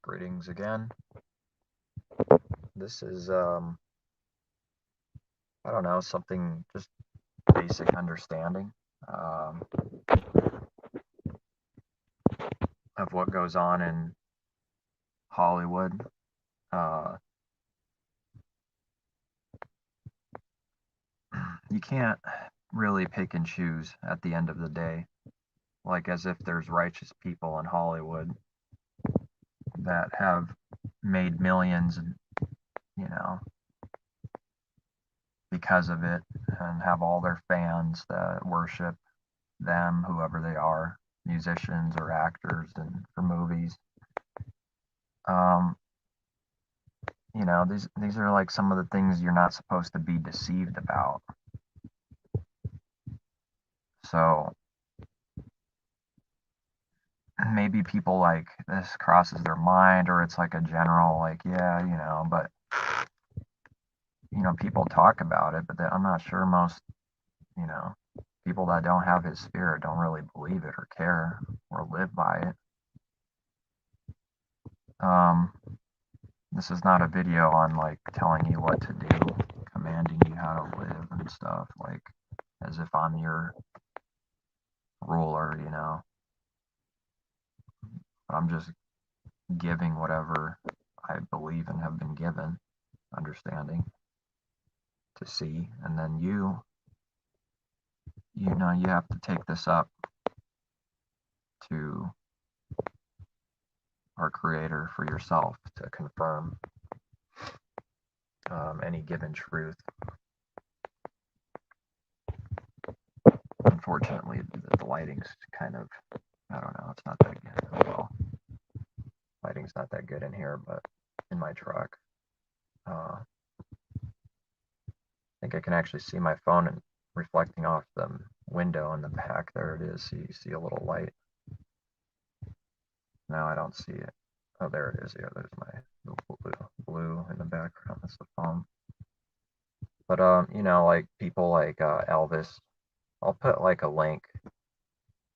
Greetings again. This is, I don't know, something just basic understanding um, of what goes on in Hollywood. Uh, you can't really pick and choose at the end of the day, like as if there's righteous people in Hollywood that have made millions, you know, because of it, and have all their fans that worship them, whoever they are, musicians or actors, and for movies. Um, these are like some of the things you're not supposed to be deceived about. So maybe people like this crosses their mind, or it's like a general like, yeah, but people talk about it, but I'm not sure most, you know, people that don't have his spirit don't really believe it or care or live by it. Um, this is not a video on like telling you what to do, commanding you how to live and stuff, like as if I'm your ruler. I'm just giving whatever I believe and have been given, understanding to see, and then you have to take this up to our Creator for yourself to confirm any given truth. Unfortunately, the lighting's kind of, I don't know, it's not that good. Well, lighting's not that good in here, but in my truck, I think I can actually see my phone and reflecting off the window in the back. There it is. So you see a little light. No, I don't see it. Oh, there it is. Yeah, there's my blue in the background. That's the phone. But like people like Elvis, I'll put like a link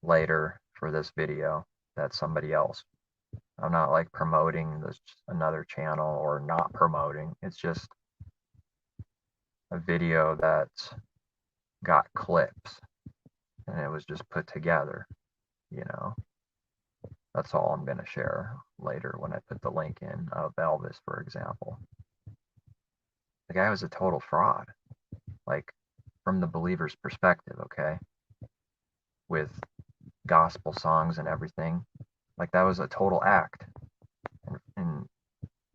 later for this video. That's somebody else. I'm not like promoting this another channel or not promoting. It's just a video that's got clips and it was just put together, you know. That's all I'm going to share later when I put the link in of Elvis, for example. The guy was a total fraud, like from the believer's perspective, okay? With gospel songs and everything. Like that was a total act. And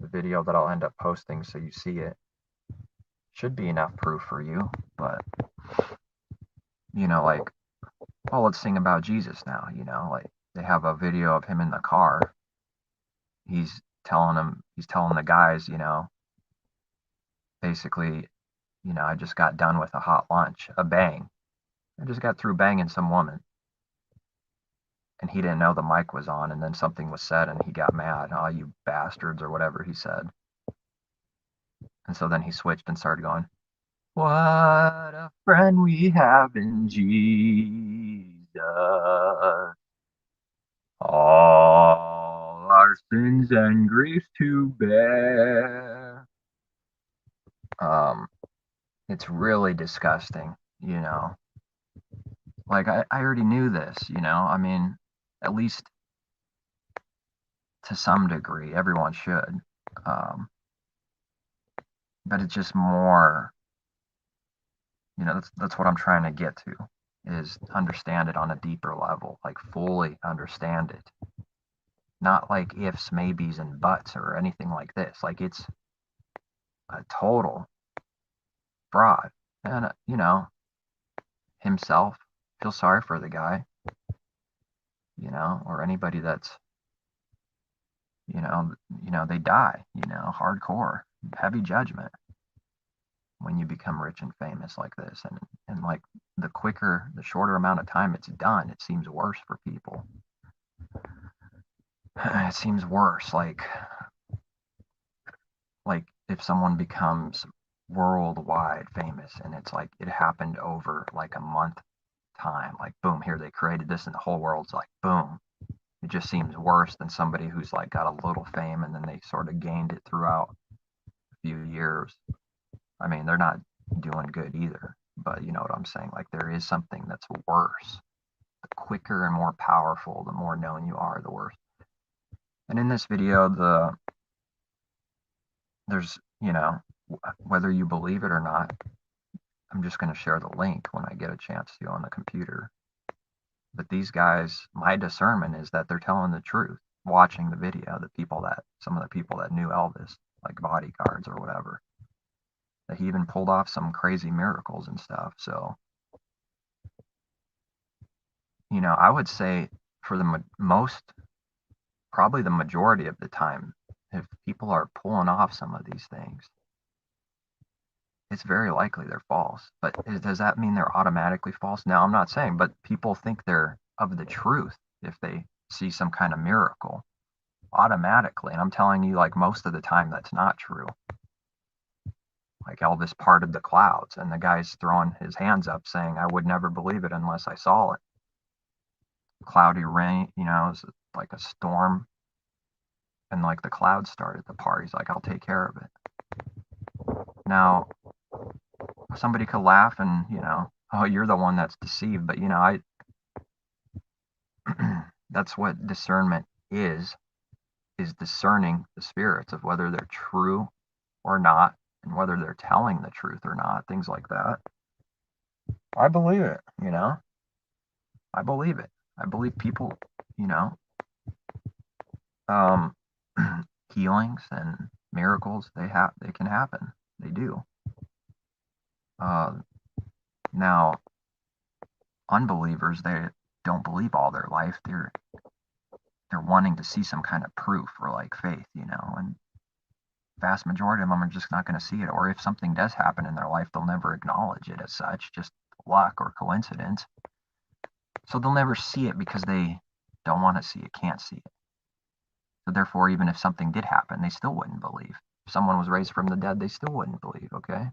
the video that I'll end up posting so you see it should be enough proof for you. But, like, well, let's sing about Jesus now, like they have a video of him in the car. He's telling the guys, basically, I just got done with a hot lunch, a bang. I just got through banging some woman. And he didn't know the mic was on, and then something was said, and he got mad. Oh, you bastards, or whatever he said. And so then he switched and started going, what a friend we have in Jesus. All our sins and griefs to bear. It's really disgusting, Like, I already knew this, I mean, at least to some degree, everyone should. But it's just more, that's what I'm trying to get to, is understand it on a deeper level, like fully understand it. Not like ifs, maybes, and buts or anything like this. Like it's a total fraud. And, himself, feel sorry for the guy, or anybody that's, they die, hardcore, heavy judgment when you become rich and famous like this. And like the shorter amount of time it's done, it seems worse for people. It seems worse. Like if someone becomes worldwide famous and it's like it happened over like a month time, like boom, here they created this and the whole world's like boom, it just seems worse than somebody who's like got a little fame and then they sort of gained it throughout a few years. I mean, they're not doing good either, but you know what I'm saying? Like there is something that's worse. The quicker and more powerful, the more known you are, the worse. And in this video, there's, you know, whether you believe it or not, I'm just going to share the link when I get a chance to on the computer. But these guys, my discernment is that they're telling the truth. Watching the video, some of the people that knew Elvis, like bodyguards or whatever, that he even pulled off some crazy miracles and stuff. So, you know, I would say for the probably the majority of the time, if people are pulling off some of these things, it's very likely they're false. But does that mean they're automatically false? No, I'm not saying, but people think they're of the truth if they see some kind of miracle automatically. And I'm telling you, like most of the time, that's not true. Like Elvis parted the clouds, and the guy's throwing his hands up saying, I would never believe it unless I saw it. Cloudy rain, you know, it was like a storm, and like the clouds started to part. He's like, I'll take care of it. Now, somebody could laugh and, you know, oh, you're the one that's deceived. But, you know, that's what discernment is discerning the spirits of whether they're true or not, and whether they're telling the truth or not, things like that. I believe it, you know. I believe it. I believe people, you know, healings and miracles, they can happen. They do. Now, unbelievers, they don't believe all their life. They're wanting to see some kind of proof or like faith, you know, and vast majority of them are just not going to see it. Or if something does happen in their life, they'll never acknowledge it as such, just luck or coincidence. So they'll never see it because they don't want to see it, can't see it. So therefore, even if something did happen, they still wouldn't believe. If someone was raised from the dead, they still wouldn't believe, okay?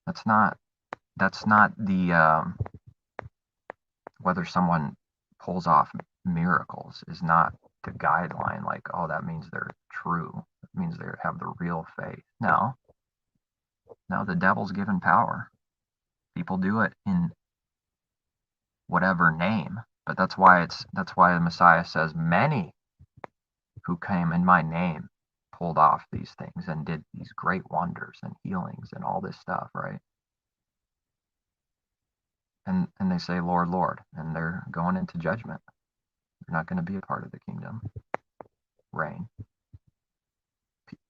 That's not the, whether someone pulls off miracles is not the guideline, like, oh, that means they're true. It means they have the real faith. No, the devil's given power. People do it in whatever name, but that's why the Messiah says many who came in my name pulled off these things and did these great wonders and healings and all this stuff, right? And they say, Lord, Lord, and they're going into judgment. They're not going to be a part of the kingdom reign.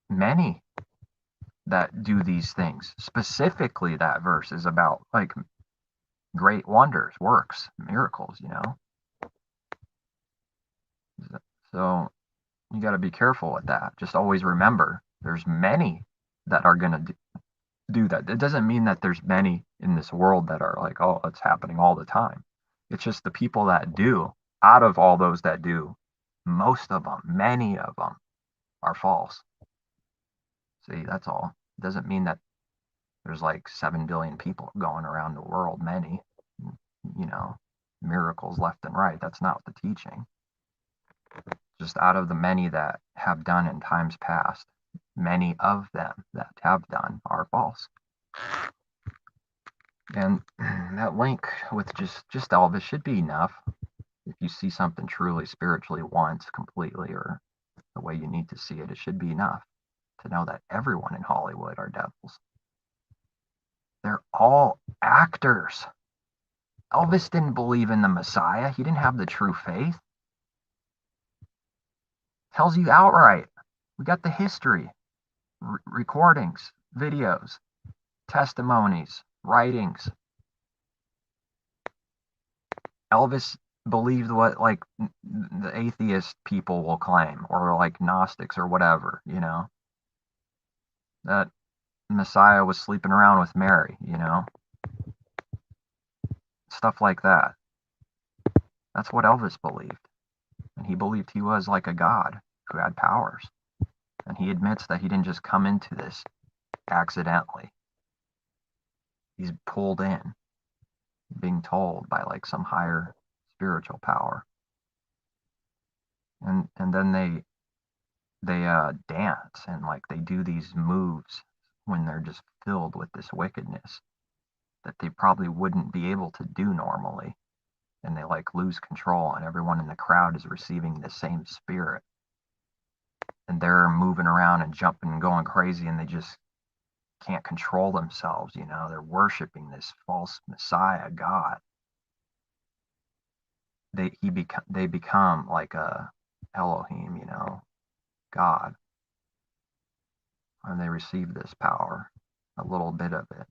Many that do these things, specifically that verse is about like great wonders, works, miracles, you know. So you got to be careful with that. Just always remember there's many that are going to do that. It doesn't mean that there's many in this world that are like, oh, it's happening all the time. It's just the people that do, out of all those that do, most of them, many of them are false. See, that's all. It doesn't mean that there's like 7 billion people going around the world, many, you know, miracles left and right. That's not the teaching. Just out of the many that have done in times past, many of them that have done are false. And that link with just Elvis should be enough. If you see something truly spiritually once completely, or the way you need to see it, it should be enough to know that everyone in Hollywood are devils. They're all actors. Elvis didn't believe in the Messiah. He didn't have the true faith. Tells you outright. We got the history, recordings, videos, testimonies, writings. Elvis believed what like the atheist people will claim, or like Gnostics or whatever, you know, that Messiah was sleeping around with Mary, you know, stuff like that. That's what Elvis believed. And he believed he was like a god who had powers. And he admits that he didn't just come into this accidentally. He's pulled in, being told by like some higher spiritual power. and then they dance, and like they do these moves when they're just filled with this wickedness that they probably wouldn't be able to do normally, and they like lose control, and everyone in the crowd is receiving the same spirit, and they're moving around and jumping and going crazy, and they just can't control themselves. They're worshiping this false Messiah God. They become like a Elohim, God, and they receive this power, a little bit of it,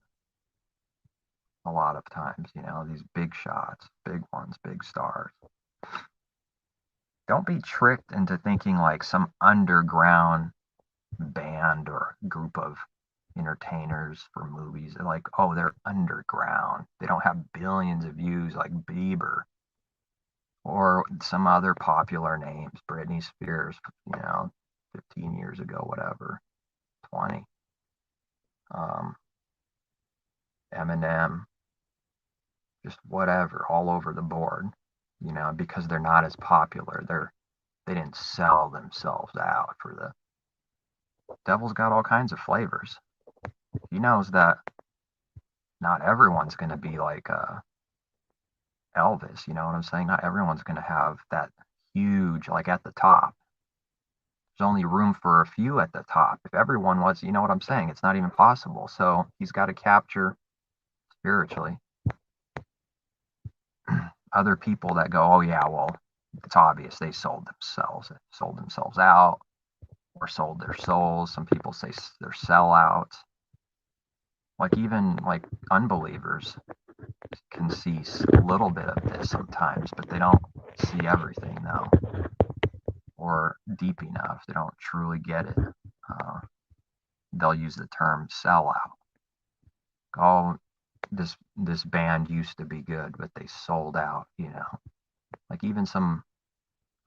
a lot of times. These big shots, big ones, big stars. Don't be tricked into thinking like some underground band or group of entertainers for movies. They're like, oh, they're underground. They don't have billions of views like Bieber or some other popular names, Britney Spears, 15 years ago, whatever, 20. Eminem, just whatever, all over the board, because they're not as popular. They didn't sell themselves out for the devil's got all kinds of flavors. He knows that not everyone's going to be like Elvis, you know what I'm saying? Not everyone's going to have that huge, like at the top. There's only room for a few at the top. If everyone was, you know what I'm saying? It's not even possible. So he's got to capture spiritually other people that go, oh yeah, well, it's obvious they sold themselves out, or sold their souls. Some people say they're sellouts. Like even like unbelievers can see a little bit of this sometimes, but they don't see everything though, or deep enough. They don't truly get it. They'll use the term sellout. Oh, this band used to be good, but they sold out. Like even some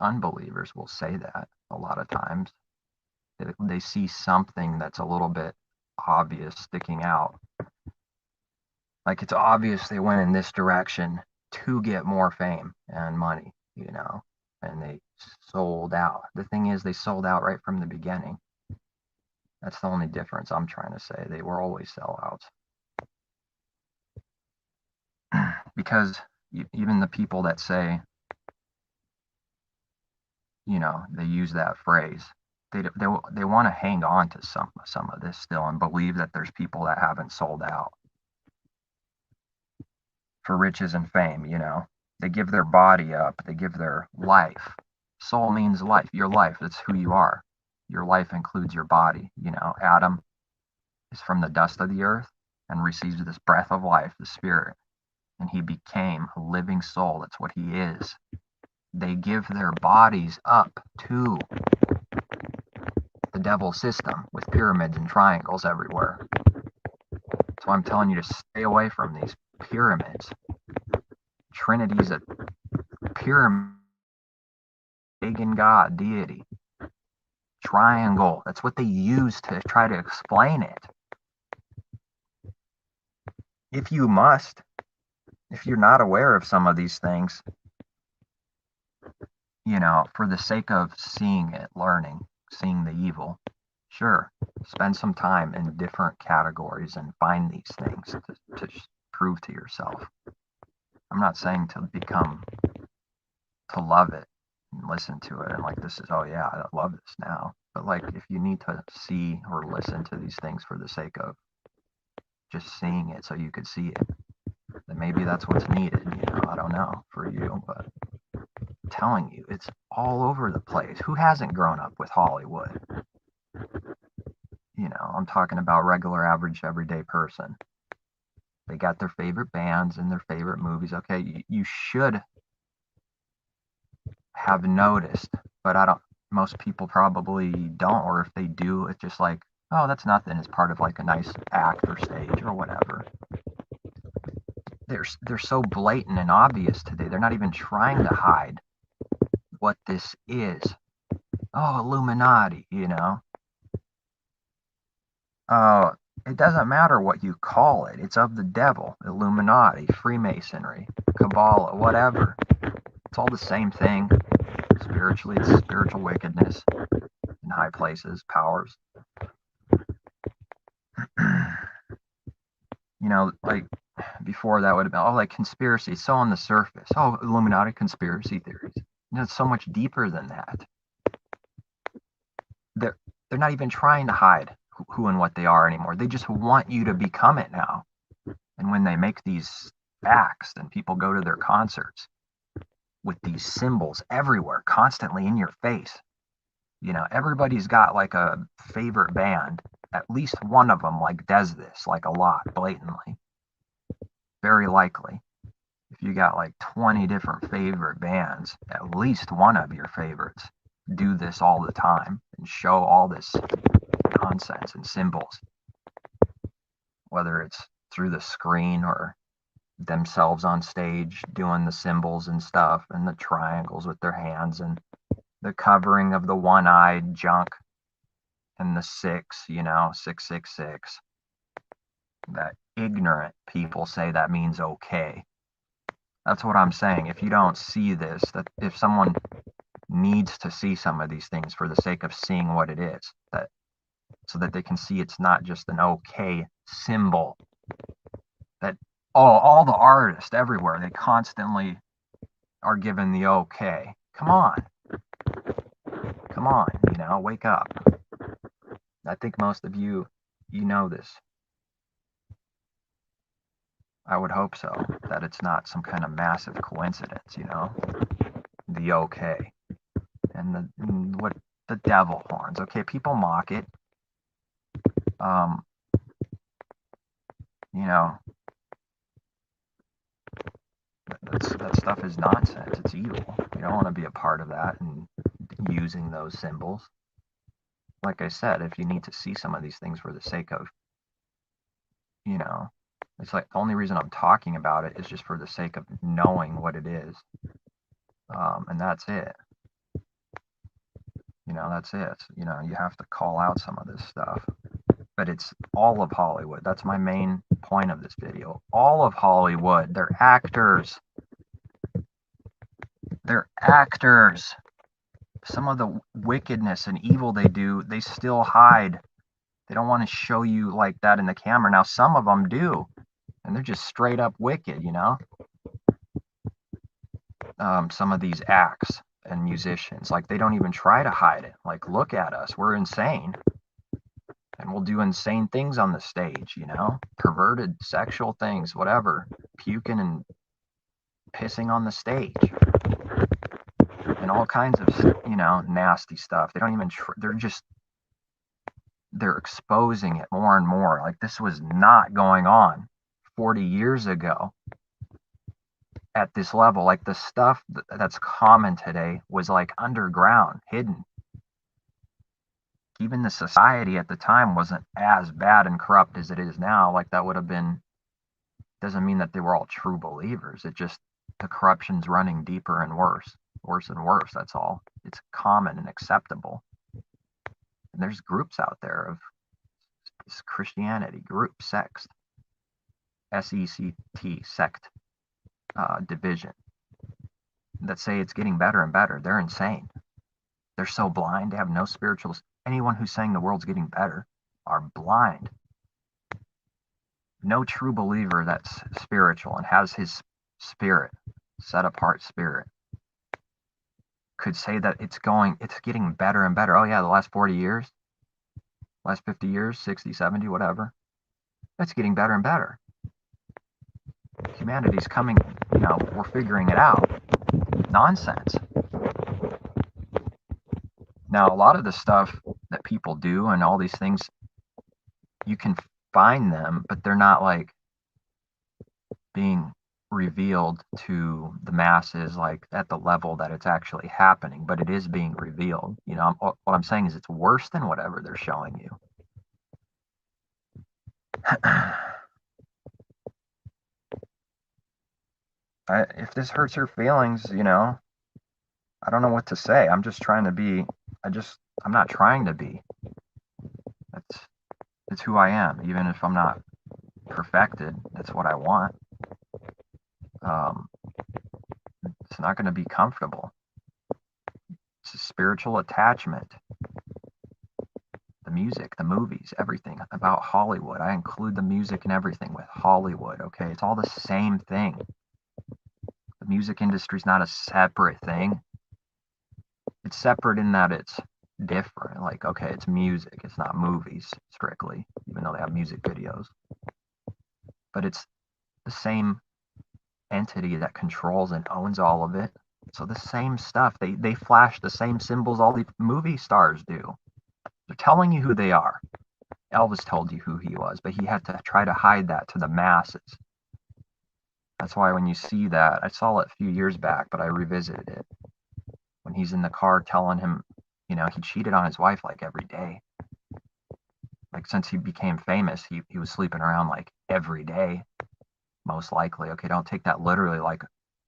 unbelievers will say that a lot of times. They see something that's a little bit obvious sticking out. Like it's obvious they went in this direction to get more fame and money, and they sold out. The thing is, they sold out right from the beginning. That's the only difference I'm trying to say. They were always sellouts. Because even the people that say, they use that phrase, they want to hang on to some of this still and believe that there's people that haven't sold out for riches and fame. They give their body up, they give their life. Soul means life. Your life, that's who you are. Your life includes your body. Adam is from the dust of the earth and receives this breath of life, the spirit, and he became a living soul. That's what he is. They give their bodies up to the devil's system with pyramids and triangles everywhere. So I'm telling you to stay away from these pyramids. Trinity's a pyramid, pagan god, deity. Triangle, that's what they use to try to explain it. If you must, if you're not aware of some of these things, for the sake of seeing it, learning, seeing the evil, sure, spend some time in different categories and find these things to prove to yourself. I'm not saying to love it and listen to it and like, this is, oh yeah, I love this now. But like, if you need to see or listen to these things for the sake of just seeing it so you could see it, then maybe that's what's needed. I don't know for you, but I'm telling you, it's all over the place. Who hasn't grown up with Hollywood? I'm talking about regular, average, everyday person. They got their favorite bands and their favorite movies. Okay, you should have noticed, but most people probably don't, or if they do, it's just like, oh, that's nothing. It's part of like a nice act or stage or whatever. They're so blatant and obvious today. They're not even trying to hide what this is. Oh, Illuminati, it doesn't matter what you call it. It's of the devil. Illuminati, Freemasonry, Kabbalah, whatever. It's all the same thing. spiritually. It's spiritual wickedness in high places, powers. You know, like before that would have been, oh, like conspiracy, so on the surface. Oh, Illuminati conspiracy theories. You know, it's so much deeper than that. They're not even trying to hide who and what they are anymore. They just want you to become it now. And when they make these acts and people go to their concerts with these symbols everywhere, constantly in your face, you know, everybody's got like a favorite band. At least one of them like does this like a lot, blatantly. Very likely. If you got like 20 different favorite bands, at least one of your favorites do this all the time and show all this nonsense and symbols, whether it's through the screen or themselves on stage doing the symbols and stuff and the triangles with their hands and the covering of the one-eyed junk and the 6, you know, 666. That ignorant people say that means okay. That's what I'm saying. If you don't see this, that if someone needs to see some of these things for the sake of seeing what it is, that so that they can see it's not just an okay symbol, that all the artists everywhere, they constantly are given the okay. Come on, you know, wake up. I think most of you know this. I would hope so, that it's not some kind of massive coincidence, you know, the okay and what the devil horns. Okay, people mock it. You know, that stuff is nonsense. It's evil. You don't want to be a part of that and using those symbols. Like I said, if you need to see some of these things for the sake of, you know, it's like the only reason I'm talking about it is just for the sake of knowing what it is. And that's it. You know, that's it. You know, you have to call out some of this stuff. But it's all of Hollywood. That's my main point of this video. All of Hollywood. They're actors. They're actors. Some of the wickedness and evil they do, they still hide. They don't want to show you like that in the camera. Now, some of them do. And they're just straight up wicked, you know? Some of these acts and musicians, like they don't even try to hide it. Like, look at us. We're insane. And we'll do insane things on the stage, you know, perverted sexual things, whatever, puking and pissing on the stage, and all kinds of, you know, nasty stuff. They don't even, they're exposing it more and more. Like this was not going on 40 years ago at this level. Like the stuff that's common today was like underground, hidden. Even the society at the time wasn't as bad and corrupt as it is now. Like that would have been, doesn't mean that they were all true believers. It just, the corruption's running deeper and worse and worse. That's all. It's common and acceptable. And there's groups out there of this Christianity group, sect, S-E-C-T, sect, division, that say it's getting better and better. They're insane. They're so blind. They have no spiritual. Anyone who's saying the world's getting better are blind. No true believer that's spiritual and has his spirit, set apart spirit, could say that it's getting better and better. Oh yeah, the last 40 years, last 50 years, 60, 70, whatever. It's getting better and better. Humanity's coming, you know, we're figuring it out. Nonsense. Now, a lot of the stuff that people do and all these things, you can find them, but they're not like being revealed to the masses like at the level that it's actually happening, but it is being revealed. You know, what I'm saying is it's worse than whatever they're showing you. If this hurts your feelings, you know, I don't know what to say. I'm just trying to be, I'm not trying to be. It's who I am, even if I'm not perfected. That's what I want. It's not going to be comfortable. spiritual attachment, the music, the movies, everything about Hollywood. I include the music and everything with Hollywood, okay? It's all the same thing. The music industry is not a separate thing. It's separate in that it's different. Like, okay, it's music, it's not movies strictly, even though they have music videos. But it's the same entity that controls and owns all of it. So the same stuff, they flash the same symbols all the movie stars do. They're telling you who they are. Elvis told you who he was, but he had to try to hide that to the masses. That's why when you see that, I saw it a few years back, but I revisited it. When he's in the car telling him, you know, he cheated on his wife like every day. Like since he became famous, he was sleeping around like every day, most likely. Okay, don't take that literally like,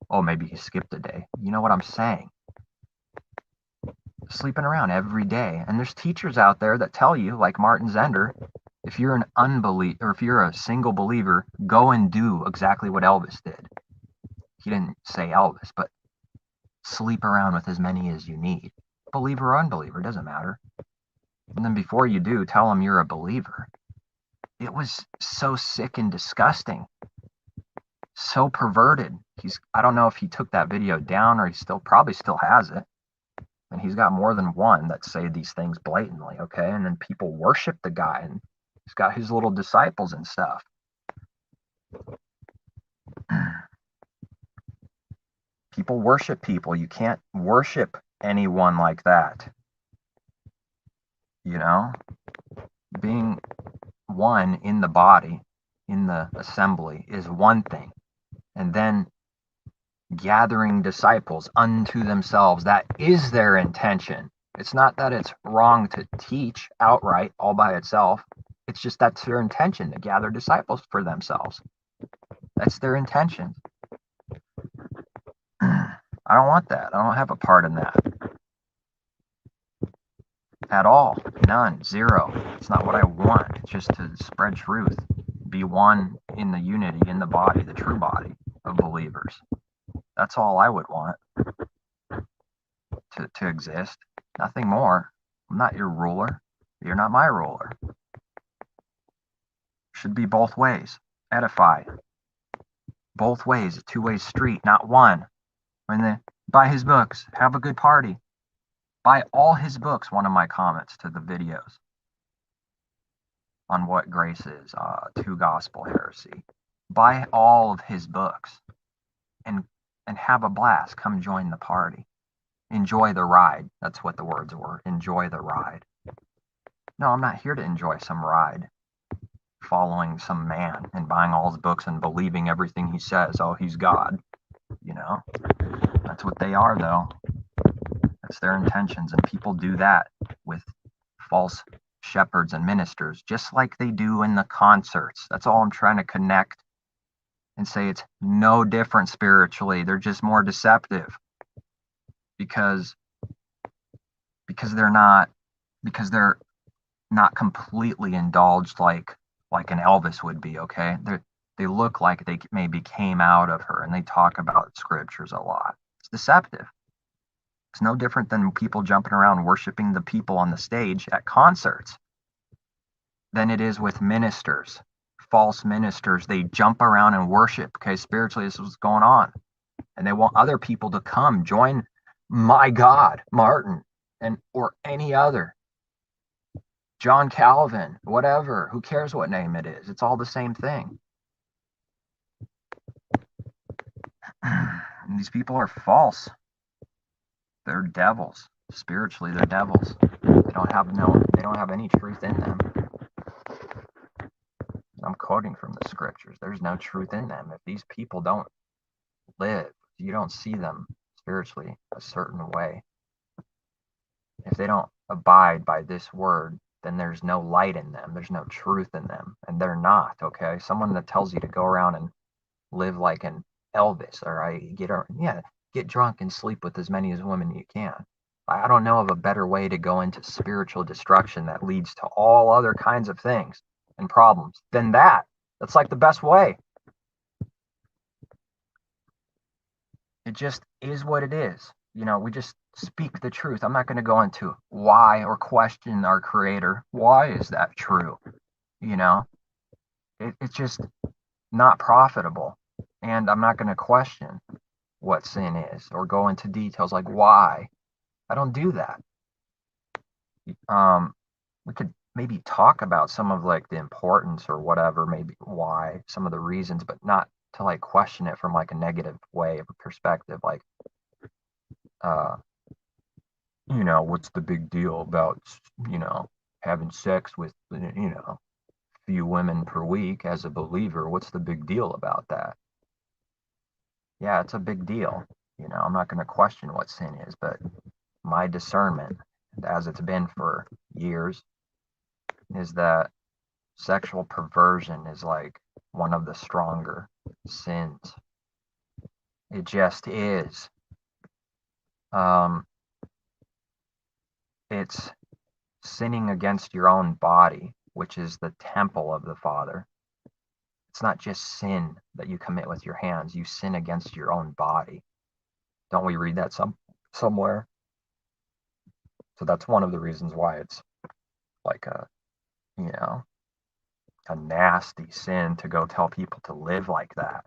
oh, maybe he skipped a day. You know what I'm saying? Sleeping around every day. And there's teachers out there that tell you, like Martin Zender, if you're an unbeliever, or if you're a single believer, go and do exactly what Elvis did. He didn't say Elvis, but sleep around with as many as you need. Believer or unbeliever, doesn't matter. And then before you do, tell them you're a believer. It was so sick and disgusting. So perverted. I don't know if he took that video down or he probably still has it. And he's got more than one that say these things blatantly, okay? And then people worship the guy, and he's got his little disciples and stuff. People worship people. You can't worship anyone like that. You know? Being one in the body, in the assembly, is one thing. And then gathering disciples unto themselves, that is their intention. It's not that it's wrong to teach outright all by itself. It's just that's their intention, to gather disciples for themselves. That's their intention. I don't want that. I don't have a part in that at all. None. Zero. It's not what I want. It's just to spread truth. Be one in the unity, in the body, the true body of believers. That's all I would want to exist. Nothing more. I'm not your ruler. You're not my ruler. Should be both ways. Edify. Both ways. A two-way street, not one. When they buy his books, have a good party. Buy all his books, one of my comments to the videos on what grace is, to gospel heresy. Buy all of his books and have a blast. Come join the party. Enjoy the ride. That's what the words were. Enjoy the ride. No, I'm not here to enjoy some ride following some man and buying all his books and believing everything he says. Oh, he's God. You know, that's what they are, though. That's their intentions. And people do that with false shepherds and ministers, just like they do in the concerts. That's all I'm trying to connect and say. It's no different spiritually. They're just more deceptive because they're not completely indulged like an Elvis would be. Okay, they look like they maybe came out of her, and they talk about scriptures a lot. It's deceptive. It's no different than people jumping around worshiping the people on the stage at concerts than it is with ministers, false ministers. They jump around and worship. Okay, spiritually, this is what's going on, and they want other people to come join my God, Martin, or any other, John Calvin, whatever. Who cares what name it is? It's all the same thing. And these people are false. They're devils. Spiritually, they're devils. They don't have any truth in them. I'm quoting from the scriptures. There's no truth in them. If these people don't live, you don't see them spiritually a certain way. If they don't abide by this word, then there's no light in them. There's no truth in them. And they're not, okay? Someone that tells you to go around and live like an Elvis, all right? Get drunk and sleep with as many as women you can. I don't know of a better way to go into spiritual destruction that leads to all other kinds of things and problems than that. That's like the best way. It just is what it is. You know, we just speak the truth. I'm not going to go into why or question our creator. Why is that true? You know, it's just not profitable. And I'm not going to question what sin is or go into details like why. I don't do that. We could maybe talk about some of like the importance or whatever, maybe why, some of the reasons, but not to like question it from like a negative way of a perspective. Like, uh, what's the big deal about, having sex with, few women per week as a believer? What's the big deal about that? Yeah, it's a big deal. I'm not going to question what sin is, but my discernment, as it's been for years, is that sexual perversion is like one of the stronger sins. It just is. Um, it's sinning against your own body, which is the temple of the Father. It's not just sin that you commit with your hands. You sin against your own body. Don't we read that somewhere? So that's one of the reasons why it's like you know, a nasty sin to go tell people to live like that.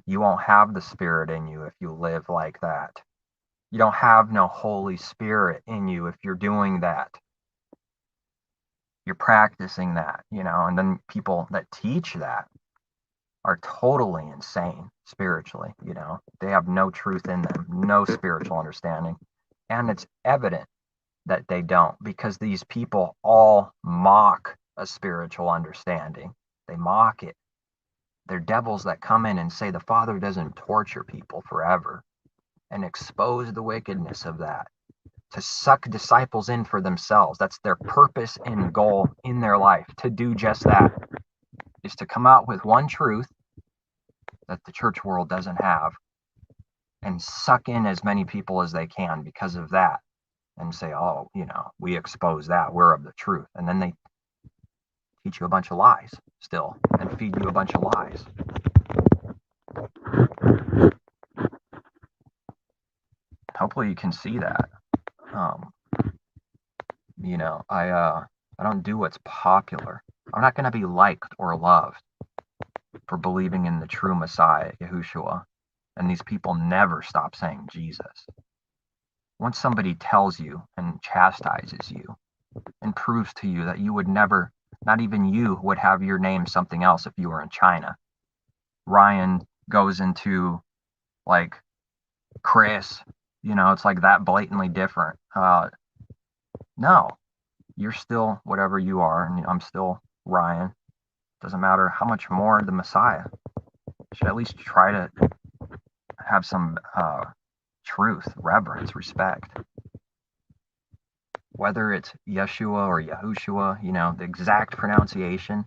You won't have the Spirit in you if you live like that. You don't have no Holy Spirit in you if you're doing that. You're practicing that, and then people that teach that are totally insane spiritually, They have no truth in them, no spiritual understanding. And it's evident that they don't, because these people all mock a spiritual understanding. They mock it. They're devils that come in and say the Father doesn't torture people forever, and expose the wickedness of that, to suck disciples in for themselves. That's their purpose and goal in their life, to do just that, is to come out with one truth that the church world doesn't have and suck in as many people as they can because of that, and say, oh, we expose that, we're of the truth. And then they teach you a bunch of lies still and feed you a bunch of lies. Hopefully you can see that. I don't do what's popular. I'm not going to be liked or loved for believing in the true Messiah, Yahushua. And these people never stop saying Jesus. Once somebody tells you and chastises you and proves to you that you would never, not even you would have your name something else if you were in China. Ryan goes into like Chris, it's like that blatantly different. No, you're still whatever you are, and I'm still Ryan. Doesn't matter how much more the Messiah. Should at least try to have some truth, reverence, respect. Whether it's Yeshua or Yahushua, the exact pronunciation.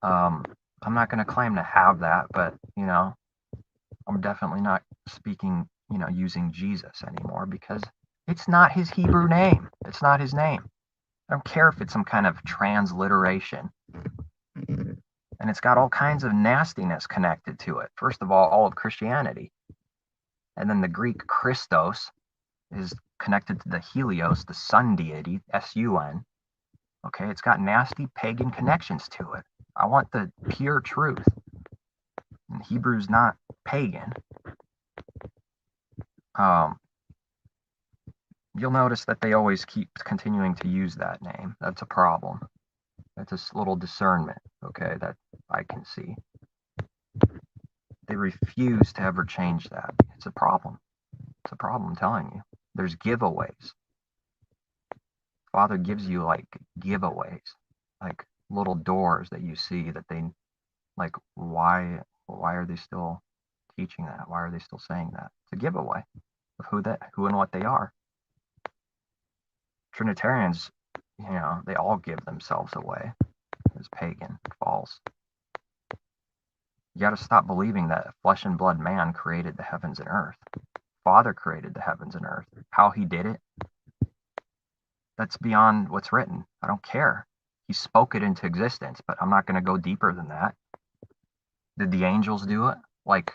I'm not going to claim to have that, but, I'm definitely not speaking, using Jesus anymore, because it's not his Hebrew name. It's not his name. I don't care if it's some kind of transliteration. And it's got all kinds of nastiness connected to it. First of all of Christianity. And then the Greek Christos is connected to the Helios, the sun deity, S-U-N. Okay, it's got nasty pagan connections to it. I want the pure truth. And Hebrew's not pagan. You'll notice that they always keep continuing to use that name. That's a problem. That's a little discernment, okay, that I can see. They refuse to ever change that. It's a problem. It's a problem, I'm telling you. There's giveaways. Father gives you like giveaways, like little doors that you see that they, like, why are they still teaching that? Why are they still saying that? It's a giveaway of who and what they are. Trinitarians, they all give themselves away as pagan, false. You got to stop believing that flesh and blood man created the heavens and earth. Father created the heavens and earth. How he did it, that's beyond what's written. I don't care. He spoke it into existence, but I'm not going to go deeper than that. Did the angels do it? Like,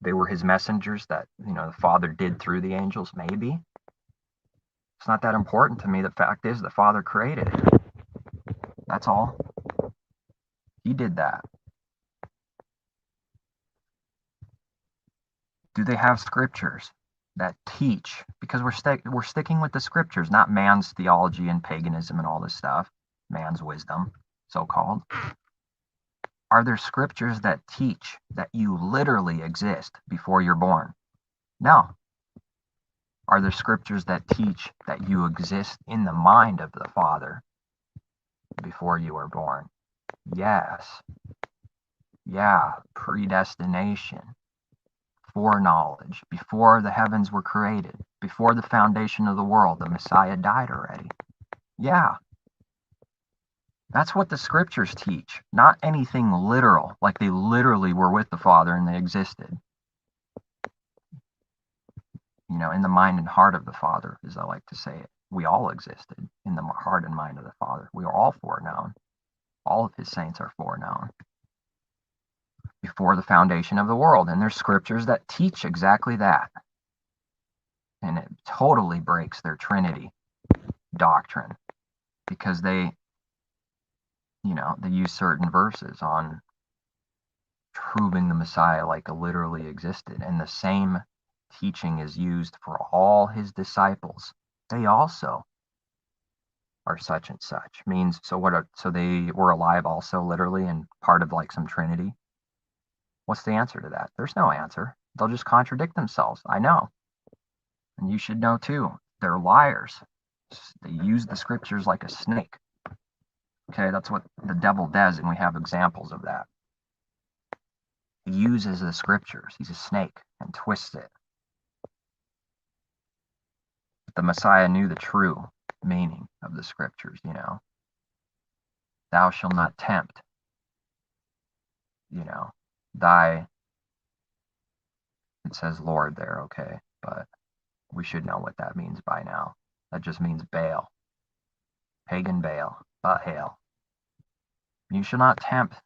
They were his messengers that, the Father did through the angels? Maybe. It's not that important to me. The fact is the Father created it. That's all. He did that. Do they have scriptures that teach? Because we're sticking with the scriptures, not man's theology and paganism and all this stuff, man's wisdom, so-called. Are there scriptures that teach that you literally exist before you're born? No. Are there scriptures that teach that you exist in the mind of the Father before you were born? Yes. Yeah, predestination, foreknowledge, before the heavens were created, before the foundation of the world, the Messiah died already. Yeah. That's what the scriptures teach, not anything literal, like they literally were with the Father and they existed. In the mind and heart of the Father, as I like to say it. We all existed in the heart and mind of the Father. We are all foreknown. All of his saints are foreknown before the foundation of the world. And there's scriptures that teach exactly that. And it totally breaks their Trinity doctrine because they use certain verses on proving the Messiah like literally existed. And the same teaching is used for all his disciples. They also are such and such. Means, so they were alive also literally and part of like some Trinity? What's the answer to that? There's no answer. They'll just contradict themselves. I know. And you should know too. They're liars. They use the scriptures like a snake. Okay, that's what the devil does, and we have examples of that. He uses the scriptures. He's a snake and twists it. But the Messiah knew the true meaning of the scriptures, Thou shalt not tempt, thy, it says Lord there, okay, but we should know what that means by now. That just means Baal, pagan Baal, Baal. You shall not tempt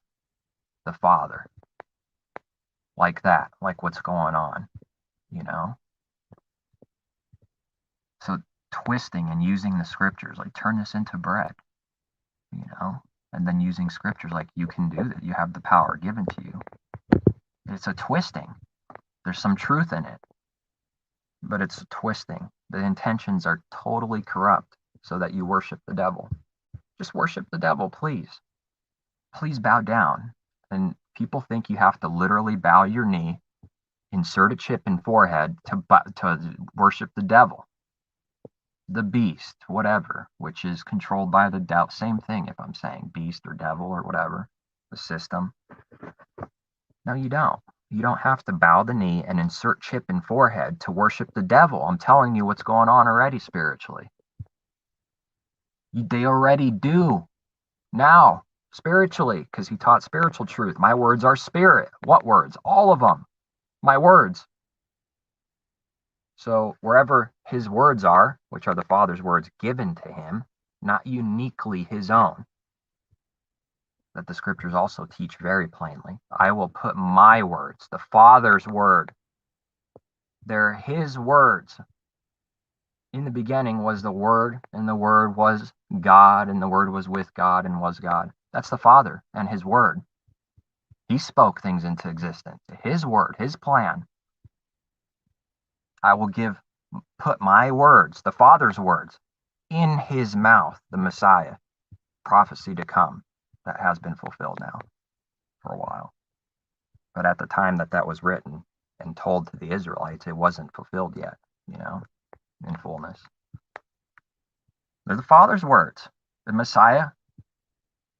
the Father like that, like what's going on, So twisting and using the scriptures, like turn this into bread, and then using scriptures like you can do that. You have the power given to you. It's a twisting. There's some truth in it, but it's a twisting. The intentions are totally corrupt so that you worship the devil. Just worship the devil, please. Please bow down. And people think you have to literally bow your knee, insert a chip in forehead to worship the devil, the beast, whatever, which is controlled by the devil. Same thing if I'm saying beast or devil or whatever, the system. No, you don't. You don't have to bow the knee and insert chip in forehead to worship the devil. I'm telling you what's going on already spiritually. They already do now spiritually, because he taught spiritual truth. My words are spirit. What words? All of them. My words. So wherever his words are, which are the Father's words given to him, not uniquely his own, that the scriptures also teach very plainly. I will put my words, the Father's word. They're his words. In the beginning was the Word, and the Word was God, and the Word was with God and was God. That's the Father and his word. He spoke things into existence. His word, his plan. I will put my words, the Father's words, in his mouth, the Messiah, prophecy to come that has been fulfilled now for a while. But at the time that was written and told to the Israelites, it wasn't fulfilled yet, in fullness. They're the Father's words. The Messiah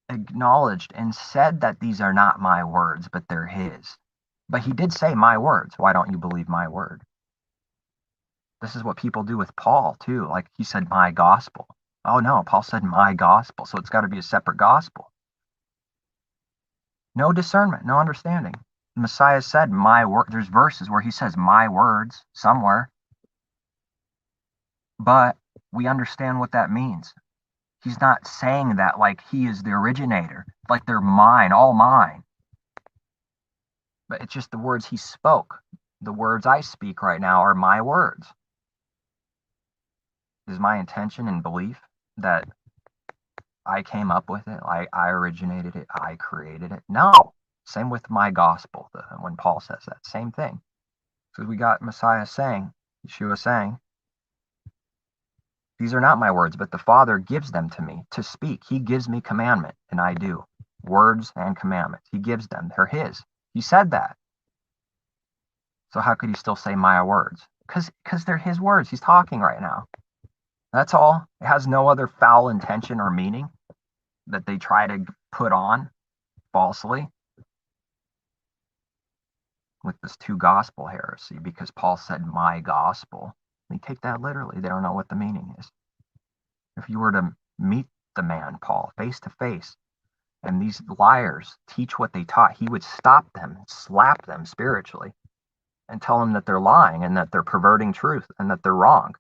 acknowledged and said that these are not my words, but they're his. But he did say my words. Why don't you believe my word? This is what people do with Paul too. Like he said, my gospel. Oh no, Paul said my gospel. So it's got to be a separate gospel. No discernment, no understanding. The Messiah said my word. There's verses where he says my words somewhere. But we understand what that means. He's not saying that like he is the originator, like they're mine, all mine. But it's just the words he spoke. the words I speak right now are my words. Is my intention and belief that I came up with it, I originated it, I created it? No. Same with my gospel, when Paul says that. Same thing. So we got Messiah saying, Yeshua saying, these are not my words, but the Father gives them to me to speak. He gives me commandment, and I do. Words and commandments. He gives them. They're his. He said that. So how could he still say my words? Because they're his words. He's talking right now. That's all. It has no other foul intention or meaning that they try to put on falsely with this two gospel heresy, because Paul said my gospel. They take that literally. They don't know what the meaning is. If you were to meet the man, Paul, face to face, and these liars teach what they taught, he would stop them, slap them spiritually, and tell them that they're lying and that they're perverting truth and that they're wrong.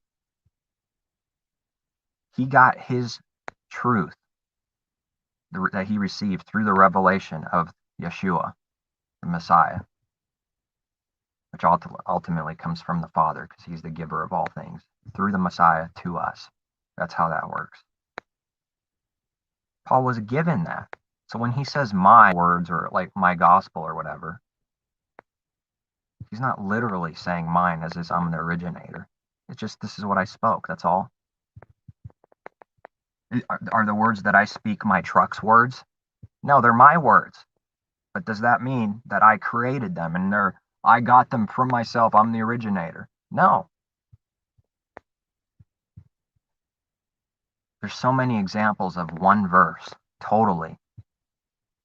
He got his truth that he received through the revelation of Yeshua, the Messiah, which ultimately comes from the Father, because he's the giver of all things, through the Messiah to us. That's how that works. Paul was given that. So when he says my words, or like my gospel or whatever, he's not literally saying mine as if I'm the originator. It's just, this is what I spoke. That's all. Are the words that I speak my truck's words? No, they're my words. But does that mean that I created them and I got them from myself? I'm the originator? No. There's so many examples of one verse totally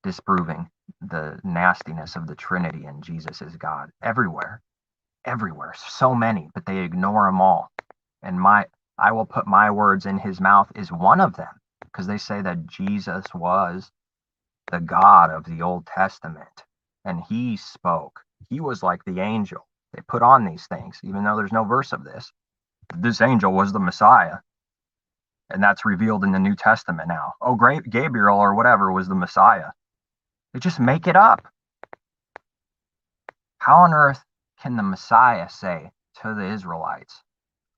disproving the nastiness of the Trinity and Jesus is God. Everywhere. So many, but they ignore them all. And I will put my words in his mouth is one of them, because they say that Jesus was the God of the Old Testament, and he spoke. He was like the angel. They put on these things, even though there's no verse of this. This angel was the Messiah, and that's revealed in the New Testament now. Oh, great, Gabriel or whatever was the Messiah. They just make it up. How on earth can the Messiah say to the Israelites,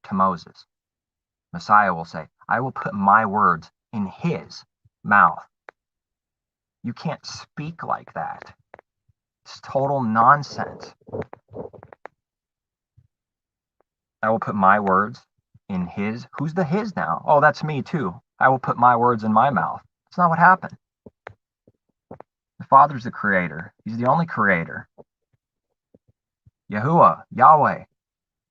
to Moses, Messiah will say, I will put my words in his mouth? You can't speak like that. It's total nonsense. I will put my words in his. Who's the his now? Oh, that's me too. I will put my words in my mouth. That's not what happened. The Father's the creator. He's the only creator. Yahuwah, Yahweh,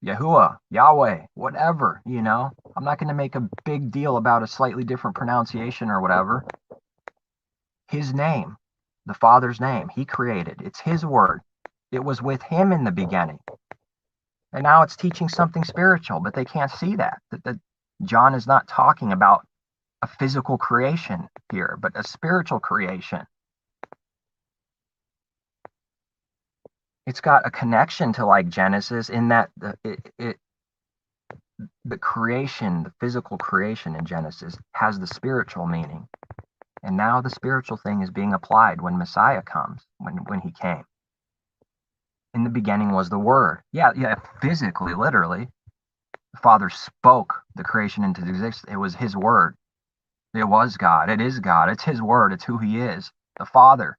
Yahuwah, Yahweh, whatever, I'm not going to make a big deal about a slightly different pronunciation or whatever. His name, the Father's name, he created. It's his word. It was with him in the beginning. And now it's teaching something spiritual, but they can't see that John is not talking about a physical creation here, but a spiritual creation. It's got a connection to like Genesis in that the creation, the physical creation in Genesis has the spiritual meaning. And now the spiritual thing is being applied when Messiah comes, when he came. In the beginning was the Word. Yeah, physically, literally. The Father spoke the creation into existence. It was his Word. It was God. It is God. It's his Word. It's who he is. The Father.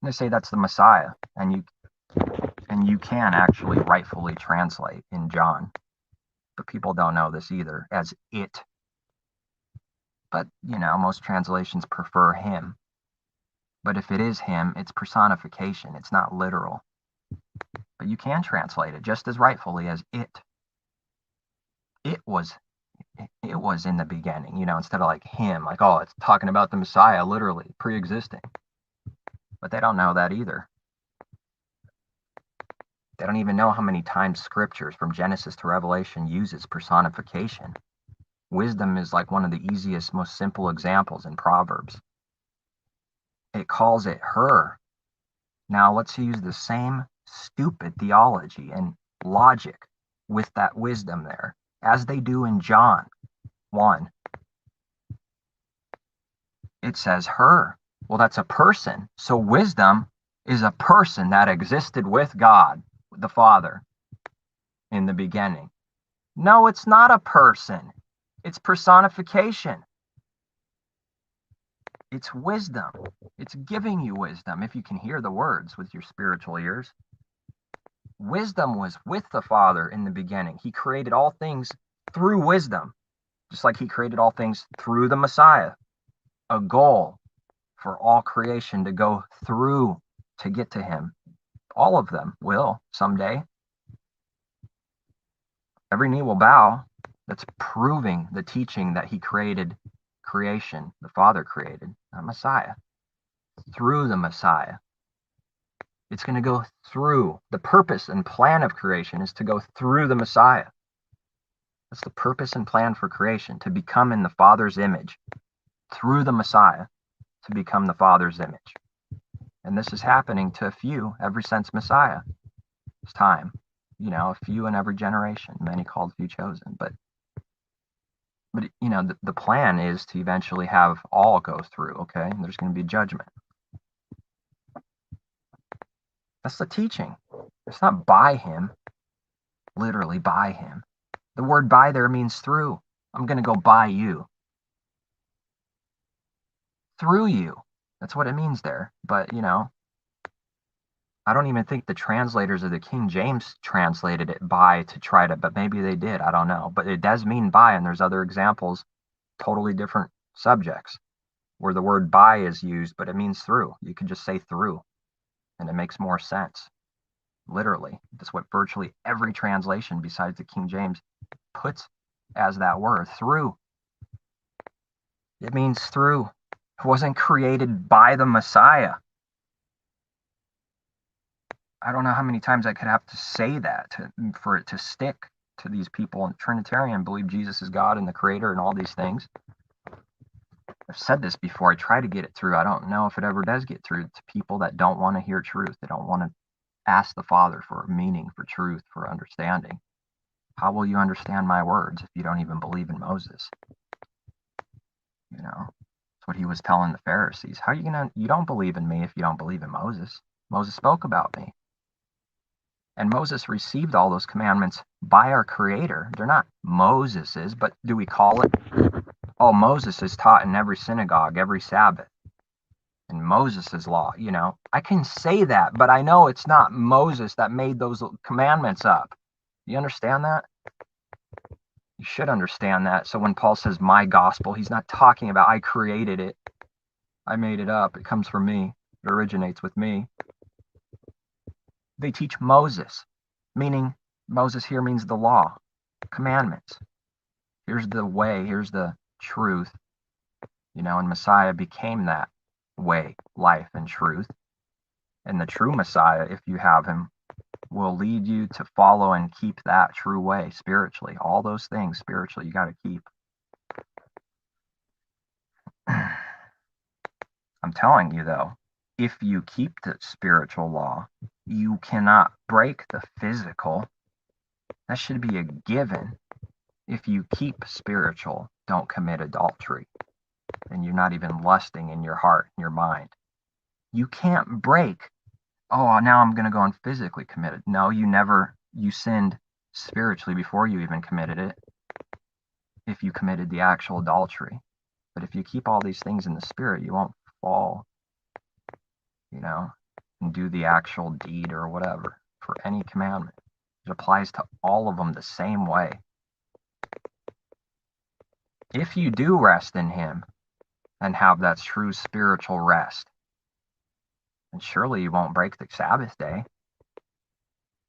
They say that's the Messiah. And you can actually rightfully translate in John. But people don't know this either as it. But, most translations prefer him. But if it is him, it's personification. It's not literal. But you can translate it just as rightfully as it. It was in the beginning, instead of like him, like, oh, it's talking about the Messiah, literally, pre-existing. But they don't know that either. They don't even know how many times scriptures from Genesis to Revelation uses personification. Wisdom is like one of the easiest, most simple examples in Proverbs. It calls it her. Now let's use the same stupid theology and logic with that wisdom there, as they do in John 1. It says her. Well, that's a person. So wisdom is a person that existed with God. the Father in the beginning. No, it's not a person. It's personification. It's wisdom. It's giving you wisdom if you can hear the words with your spiritual ears. Wisdom was with the Father in the beginning. He created all things through wisdom, just like he created all things through the Messiah. A goal for all creation to go through to get to him. All of them will someday. Every knee will bow. That's proving the teaching that he created creation, the Father created, a Messiah. Through the Messiah. It's going to go through. The purpose and plan of creation is to go through the Messiah. That's the purpose and plan for creation, to become in the Father's image through the Messiah, to become the Father's image. And this is happening to a few ever since Messiah's time. You know, a few in every generation, many called, few chosen. But you know, the plan is to eventually have all go through, okay? And there's going to be judgment. That's the teaching. It's not by him, literally by him. The word by there means through. I'm going to go by you. Through you. That's what it means there. But, you know, I don't even think the translators of the King James translated it by to try to, but maybe they did. I don't know. But it does mean by, and there's other examples, totally different subjects, where the word by is used, but it means through. You can just say through, and it makes more sense. Literally. That's what virtually every translation besides the King James puts as that word, through. It means through. It wasn't created by the Messiah. I don't know how many times I could have to say that for it to stick to these people. And Trinitarian believe Jesus is God and the creator and all these things. I've said this before. I try to get it through. I don't know if it ever does get through to people that don't want to hear truth. They don't want to ask the Father for meaning, for truth, for understanding. How will you understand my words if you don't even believe in Moses? You know, that's what he was telling the Pharisees. How are you gonna? You don't believe in me if you don't believe in Moses. Moses spoke about me. And Moses received all those commandments by our Creator. They're not Moses's, but do we call it? Oh, Moses is taught in every synagogue, every Sabbath. And Moses's law, you know. I can say that, but I know it's not Moses that made those commandments up. You understand that? You should understand that. So when Paul says my gospel, he's not talking about I created it. I made it up. It comes from me. It originates with me. They teach Moses, meaning Moses here means the law, commandments. Here's the way, here's the truth, you know, and Messiah became that way, life, and truth. And the true Messiah, if you have him, will lead you to follow and keep that true way spiritually. All those things spiritually you got to keep. I'm telling you, though, if you keep the spiritual law, you cannot break the physical. That should be a given. If you keep spiritual, don't commit adultery. And you're not even lusting in your heart, in your mind. You can't break, oh, now I'm going to go and physically commit it. No, you sinned spiritually before you even committed it, if you committed the actual adultery. But if you keep all these things in the spirit, you won't fall, you know, and do the actual deed or whatever for any commandment. It applies to all of them the same way. If you do rest in him and have that true spiritual rest, then surely you won't break the Sabbath day.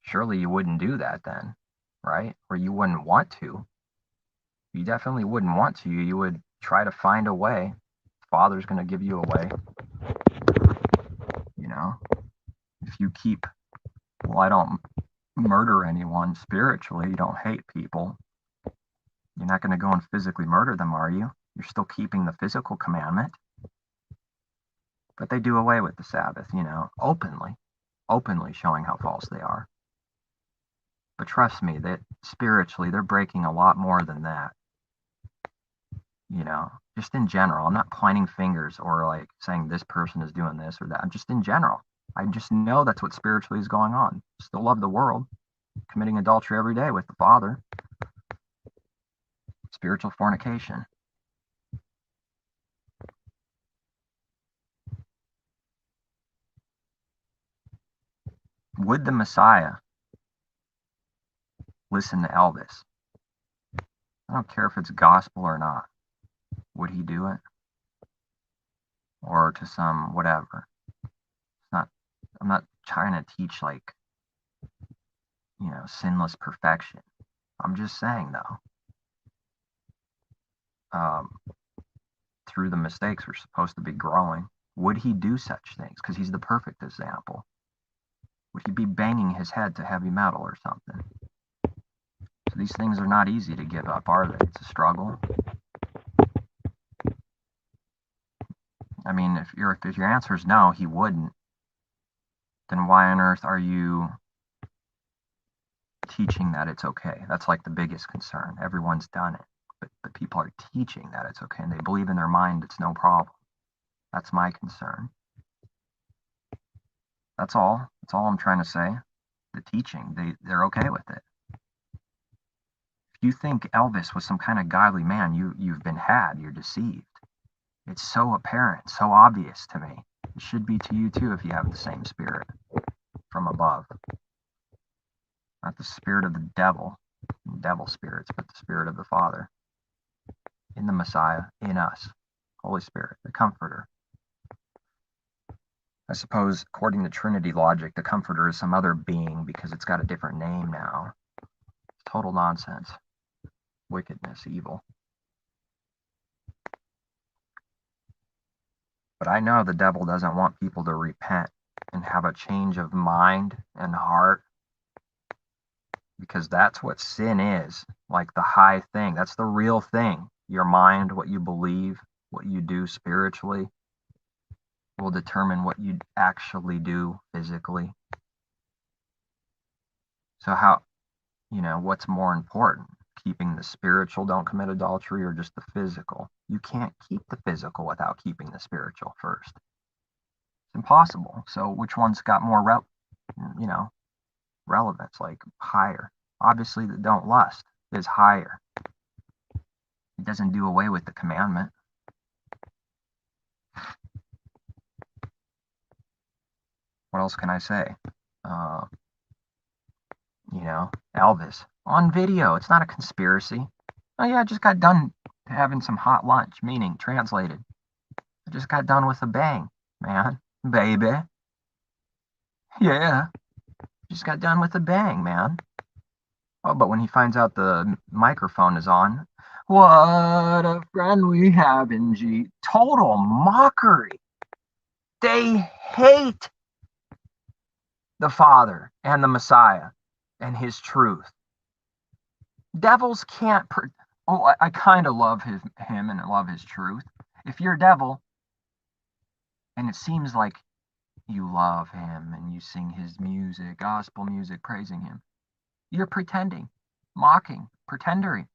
Surely you wouldn't do that then, right? Or you wouldn't want to. You definitely wouldn't want to. You would try to find a way. Father's going to give you a way. You know, if you keep, well, I don't murder anyone spiritually. You don't hate people. You're not going to go and physically murder them, are you? You're still keeping the physical commandment. But they do away with the Sabbath, you know, openly showing how false they are. But trust me, that spiritually, they're breaking a lot more than that. You know, just in general. I'm not pointing fingers or like saying this person is doing this or that. I'm just in general. I just know that's what spiritually is going on. Still love the world, committing adultery every day with the Father. Spiritual fornication. Would the Messiah listen to Elvis? I don't care if it's gospel or not. Would he do it? Or to some whatever. It's not. I'm not trying to teach like, sinless perfection. I'm just saying though, through the mistakes we're supposed to be growing. Would he do such things? Because he's the perfect example. Would he be banging his head to heavy metal or something? So these things are not easy to give up, are they? It's a struggle. I mean, if your answer is no, he wouldn't, then why on earth are you teaching that it's okay? That's like the biggest concern. Everyone's done it, but people are teaching that it's okay, and they believe in their mind it's no problem. That's my concern. That's all. That's all I'm trying to say. The teaching, they're okay with it. If you think Elvis was some kind of godly man, you've been had. You're deceived. It's so apparent, so obvious to me. It should be to you too if you have the same spirit from above. Not the spirit of the devil spirits, but the spirit of the Father in the Messiah, in us. Holy Spirit, the Comforter. I suppose, according to Trinity logic, the Comforter is some other being because it's got a different name now. It's total nonsense. Wickedness, evil. But I know the devil doesn't want people to repent and have a change of mind and heart, because that's what sin is, like the high thing. That's the real thing. Your mind, what you believe, what you do spiritually will determine what you actually do physically. So what's more important? Keeping the spiritual, don't commit adultery, or just the physical? You can't keep the physical without keeping the spiritual first. It's impossible. So which one's got more relevance, like higher? Obviously the don't lust is higher. It doesn't do away with the commandment. What else can I say? Elvis on video. It's not a conspiracy. Oh yeah, I just got done having some hot lunch, meaning translated. I just got done with a bang, man. Baby. Yeah. Just got done with a bang, man. Oh, but when he finds out the microphone is on, what a friend we have in G. Total mockery. They hate the Father and the Messiah and his truth. Devils can't. I kind of love him and I love his truth. If you're a devil and it seems like you love him and you sing his music, gospel music, praising him, you're pretending, mocking, pretendering.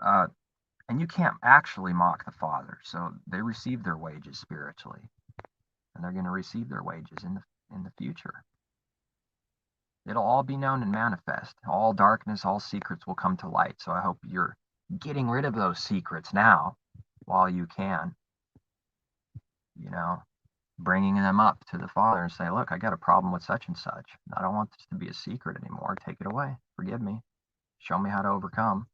And you can't actually mock the Father. So they receive their wages spiritually, and they're going to receive their wages in the future. It'll all be known and manifest. All darkness, all secrets will come to light. So I hope you're getting rid of those secrets now while you can. Bringing them up to the Father and say, look, I got a problem with such and such. I don't want this to be a secret anymore. Take it away. Forgive me. Show me how to overcome.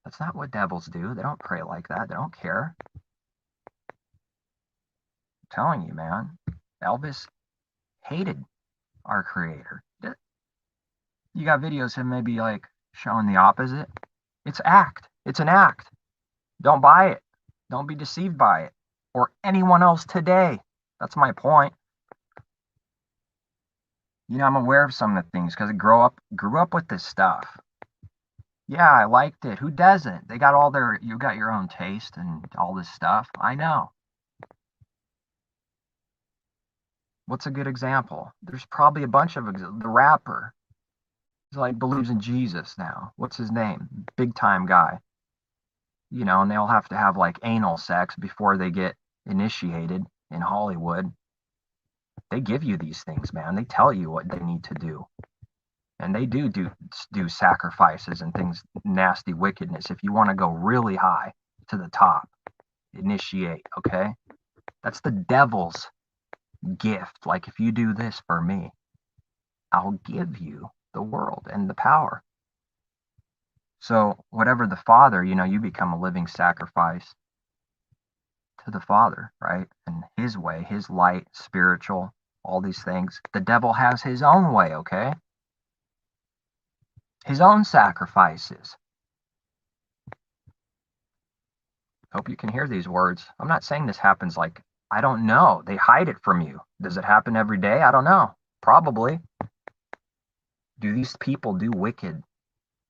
That's not what devils do. They don't pray like that. They don't care. I'm telling you, man. Elvis hated our Creator. You got videos of him maybe like showing the opposite. It's act. It's an act. Don't buy it. Don't be deceived by it. Or anyone else today. That's my point. I'm aware of some of the things because I grew up with this stuff. Yeah, I liked it. Who doesn't? You got your own taste and all this stuff. I know. What's a good example? There's probably a bunch of the rapper. He's like believes in Jesus now. What's his name? Big time guy. And they all have to have like anal sex before they get initiated in Hollywood. They give you these things, man. They tell you what they need to do. And they do sacrifices and things, nasty wickedness. If you want to go really high to the top, initiate, okay? That's the devil's gift. Like, if you do this for me, I'll give you the world and the power. So whatever the Father, you become a living sacrifice to the Father, right? And his way, his light, spiritual, all these things. The devil has his own way, okay? His own sacrifices. Hope you can hear these words. I'm not saying this happens like, I don't know. They hide it from you. Does it happen every day? I don't know. Probably. Do these people do wicked,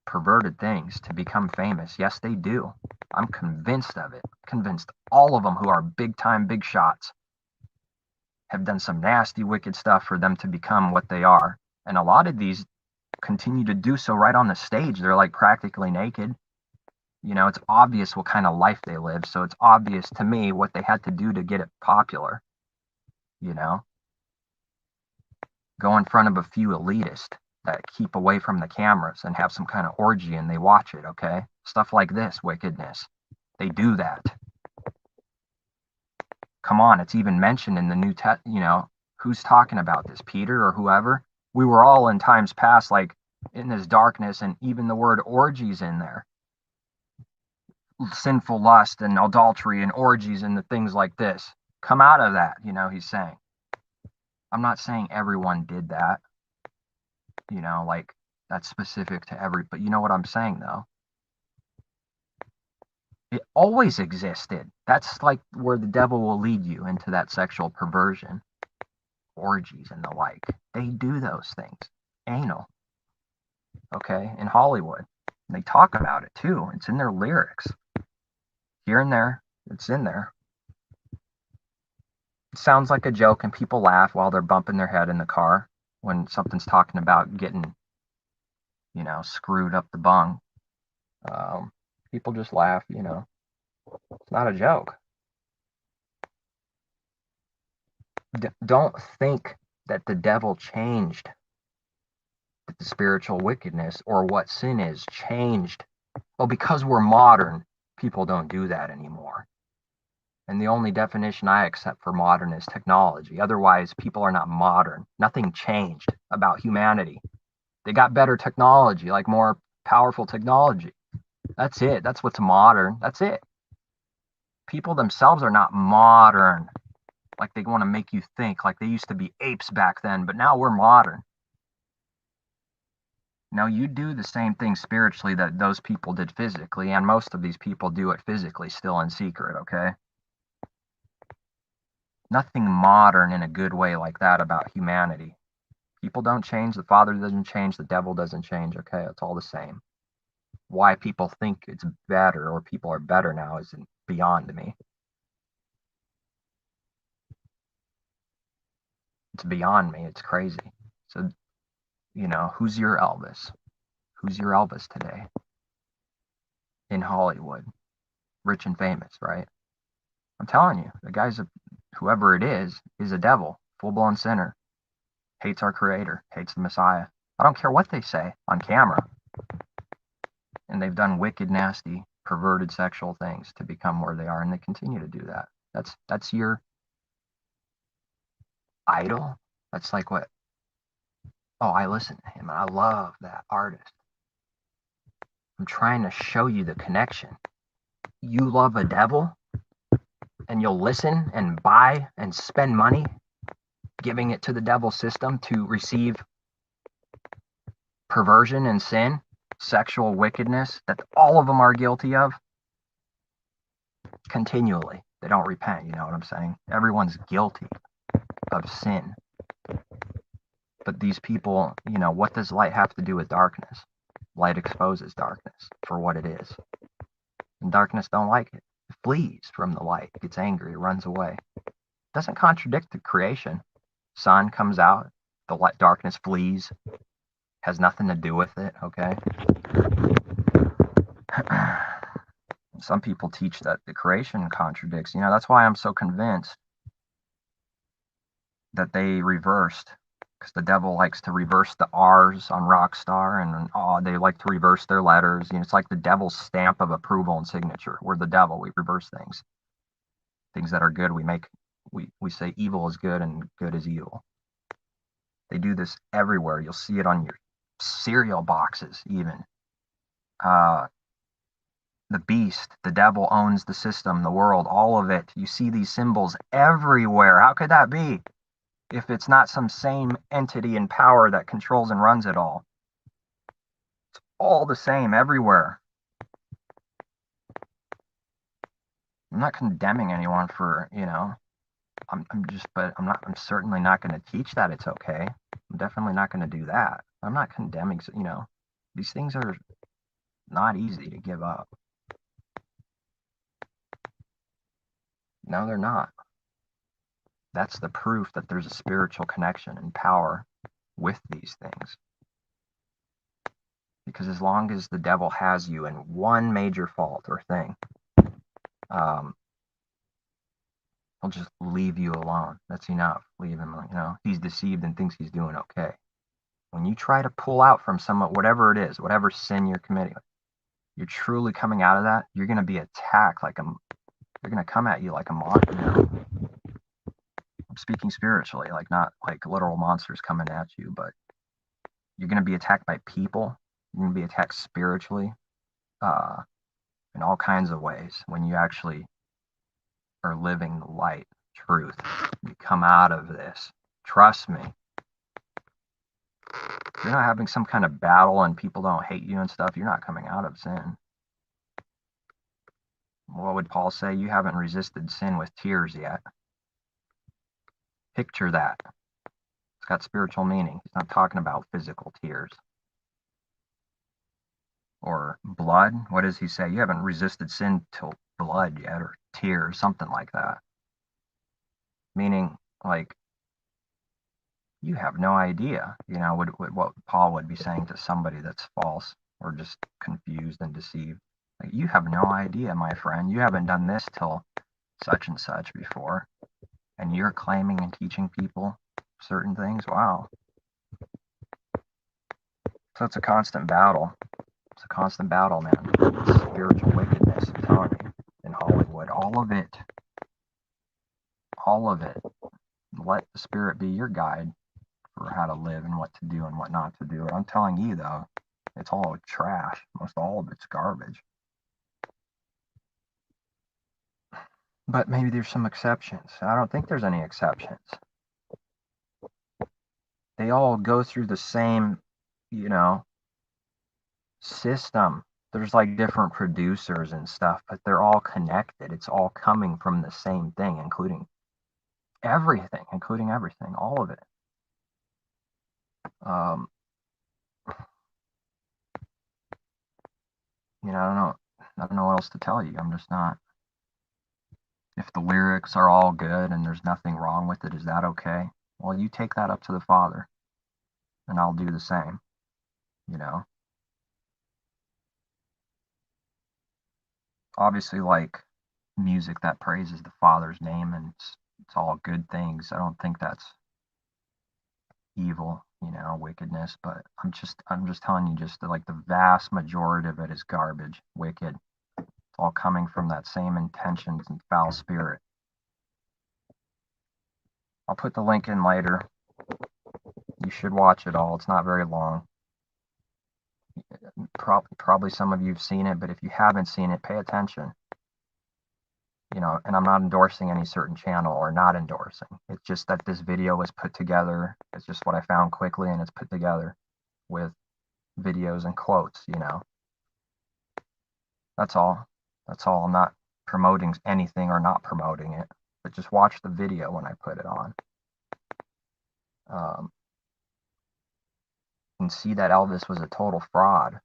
perverted things to become famous? Yes, they do. I'm convinced of it. Convinced all of them who are big time, big shots have done some nasty, wicked stuff for them to become what they are. And a lot of these continue to do so right on the stage. They're like practically naked. It's obvious what kind of life they live. So it's obvious to me what they had to do to get it popular. Go in front of a few elitists that keep away from the cameras and have some kind of orgy and they watch it, okay? Stuff like this, wickedness. They do that. Come on, it's even mentioned in the New Testament, who's talking about this, Peter or whoever? We were all in times past, like in this darkness, and even the word orgies in there. Sinful lust and adultery and orgies and the things like this. Come out of that, he's saying. I'm not saying everyone did that, like that's specific to but you know what I'm saying though? It always existed. That's like where the devil will lead you into that sexual perversion, orgies and the like. They do those things. Anal. Okay, in Hollywood. And they talk about it too. It's in their lyrics. Here and there, it's in there. It sounds like a joke and people laugh while they're bumping their head in the car when something's talking about getting, screwed up the bung. People just laugh, It's not a joke. Don't think that the devil changed the spiritual wickedness or what sin is changed. Well, because we're modern, people don't do that anymore. And the only definition I accept for modern is technology. Otherwise, people are not modern. Nothing changed about humanity. They got better technology, like more powerful technology. That's it. That's what's modern. That's it. People themselves are not modern. Like they want to make you think like they used to be apes back then, but now we're modern. Now you do the same thing spiritually that those people did physically, and most of these people do it physically still in secret, okay? Nothing modern in a good way like that about humanity. People don't change, the Father doesn't change, the devil doesn't change, okay? It's all the same. Why people think it's better or people are better now is beyond me. It's beyond me. It's crazy. So, who's your Elvis? Who's your Elvis today? In Hollywood. Rich and famous, right? I'm telling you, the guy's whoever it is a devil, full-blown sinner. Hates our Creator, hates the Messiah. I don't care what they say on camera. And they've done wicked, nasty, perverted sexual things to become where they are, and they continue to do that. That's your idol. That's like what, oh, I listen to him and I love that artist. I'm trying to show you the connection. You love a devil and you'll listen and buy and spend money giving it to the devil system to receive perversion and sin, sexual wickedness that all of them are guilty of continually. They don't repent, you know what I'm saying? Everyone's guilty of sin. But these people, what does light have to do with darkness? Light exposes darkness for what it is. And darkness don't like it. It flees from the light, gets angry, runs away. It doesn't contradict the creation. Sun comes out, the light, darkness flees. Has nothing to do with it, okay? Some people teach that the creation contradicts. That's why I'm so convinced that they reversed, because the devil likes to reverse the R's on Rockstar, and they like to reverse their letters. It's like the devil's stamp of approval and signature. We're the devil. We reverse things. Things that are good, we say evil is good and good is evil. They do this everywhere. You'll see it on your cereal boxes even. The beast, the devil owns the system, the world, all of it. You see these symbols everywhere. How could that be if it's not some same entity in power that controls and runs it all? It's all the same everywhere. I'm not condemning anyone for, I'm certainly not going to teach that it's okay. I'm definitely not going to do that. I'm not condemning, these things are not easy to give up. No, they're not. That's the proof that there's a spiritual connection and power with these things. Because as long as the devil has you in one major fault or thing, he'll just leave you alone. That's enough. Leave him, he's deceived and thinks he's doing okay. When you try to pull out from whatever it is, whatever sin you're committing, you're truly coming out of that, you're going to be attacked they're going to come at you like a monster. I'm speaking spiritually, like not like literal monsters coming at you, but you're going to be attacked by people. You're going to be attacked spiritually, in all kinds of ways when you actually are living the light, truth. You come out of this. Trust me. If you're not having some kind of battle and people don't hate you and stuff, you're not coming out of sin. What would Paul say? You haven't resisted sin with tears yet. Picture that. It's got spiritual meaning. He's not talking about physical tears. Or blood. What does he say? You haven't resisted sin till blood yet, or tears, something like that. Meaning, like, you have no idea, what Paul would be saying to somebody that's false or just confused and deceived. Like, you have no idea, my friend. You haven't done this till such and such before. And you're claiming and teaching people certain things. Wow. So it's a constant battle. It's a constant battle, man. It's spiritual wickedness, I'm telling you, in Hollywood. All of it. All of it. Let the Spirit be your guide for how to live and what to do and what not to do. And I'm telling you, though, it's all trash. Most all of it's garbage. But maybe there's some exceptions. I don't think there's any exceptions. They all go through the same, system. There's like different producers and stuff, but they're all connected. It's all coming from the same thing, including everything, all of it. I don't know what else to tell you. I'm just not. If the lyrics are all good and there's nothing wrong with it, is that okay? Well, you take that up to the Father, and I'll do the same, Obviously, like music that praises the Father's name, and it's all good things. I don't think that's evil, wickedness, but I'm just telling you, just like the vast majority of it is garbage, wicked. It's all coming from that same intentions and foul spirit. I'll put the link in later. You should watch it all. It's not very long. Probably some of you have seen it, but if you haven't seen it, pay attention. And I'm not endorsing any certain channel or not endorsing. It's just that this video was put together. It's just what I found quickly, and it's put together with videos and quotes, That's all. I'm not promoting anything or not promoting it, but just watch the video when I put it on. And see that Elvis was a total fraud,